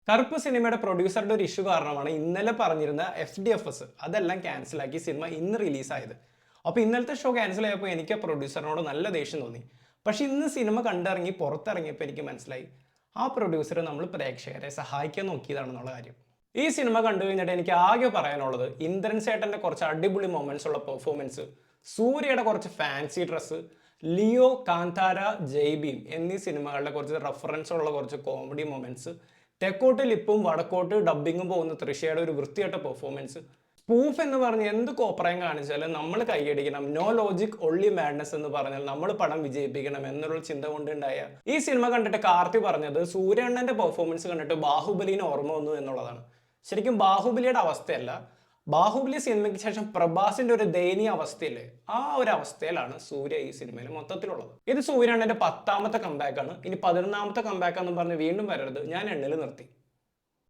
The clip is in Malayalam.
കറുപ്പ് സിനിമയുടെ പ്രൊഡ്യൂസറുടെ ഒരു ഇഷ്യൂ കാരണമാണ് ഇന്നലെ പറഞ്ഞിരുന്ന FDFS അതെല്ലാം ക്യാൻസലാക്കി സിനിമ ഇന്ന് റിലീസായത്. അപ്പോൾ ഇന്നലത്തെ ഷോ ക്യാൻസൽ ആയപ്പോൾ എനിക്ക് ആ പ്രൊഡ്യൂസറിനോട് നല്ല ദേഷ്യം തോന്നി. പക്ഷെ ഇന്ന് സിനിമ കണ്ടിറങ്ങി പുറത്തിറങ്ങിയപ്പോൾ എനിക്ക് മനസ്സിലായി ആ പ്രൊഡ്യൂസർ നമ്മൾ പ്രേക്ഷകരെ സഹായിക്കാൻ നോക്കിയതാണെന്നുള്ള കാര്യം. ഈ സിനിമ കണ്ടു കഴിഞ്ഞിട്ട് എനിക്ക് ആകെ പറയാനുള്ളത് ഇന്ദ്രൻ ചേട്ടൻ്റെ കുറച്ച് അടിപൊളി മൊമെന്റ്സ് ഉള്ള പെർഫോമൻസ്, സൂര്യയുടെ കുറച്ച് fancy dress, Leo, Kantara, Jai Bhim എന്നീ സിനിമകളുടെ കുറച്ച് റെഫറൻസ് ഉള്ള കുറച്ച് കോമഡി മൊമെന്റ്സ്, തെക്കോട്ട് ലിപ്പും വടക്കോട്ട് ഡബ്ബിങ്ങും പോകുന്ന തൃഷയുടെ ഒരു വൃത്തിയായിട്ട പെർഫോമൻസ്, സ്പൂഫ് എന്ന് പറഞ്ഞ് എന്ത് കോപ്രായം കാണിച്ചാലും നമ്മൾ കൈയടിക്കണം, നോ ലോജിക് ഒള്ളി മാഡ്നസ് എന്ന് പറഞ്ഞാൽ നമ്മൾ പടം വിജയിപ്പിക്കണം എന്നുള്ള ചിന്ത കൊണ്ടുണ്ടായ ഈ സിനിമ കണ്ടിട്ട് കാർത്തി പറഞ്ഞത് സൂര്യണ്ണന്റെ പെർഫോമൻസ് കണ്ടിട്ട് ബാഹുബലിനെ ഓർമ്മ വന്നു എന്നുള്ളതാണ്. ശരിക്കും ബാഹുബലിയുടെ അവസ്ഥയല്ല, ബാഹുബലി സിനിമയ്ക്ക് ശേഷം പ്രഭാസിന്റെ ഒരു ദയനീയ അവസ്ഥയില്ലേ, ആ ഒരു അവസ്ഥയിലാണ് സൂര്യ ഈ സിനിമയിൽ മൊത്തത്തിലുള്ളത്. ഇത് സൂര്യണ്ണന്റെ 10ാമത്തെ കംബാക്ക് ആണ്. ഇനി 11ാമത്തെ കംബാക്ക് എന്ന് പറഞ്ഞ് വീണ്ടും വരരുത്, ഞാൻ എണ്ണിൽ നിർത്തി.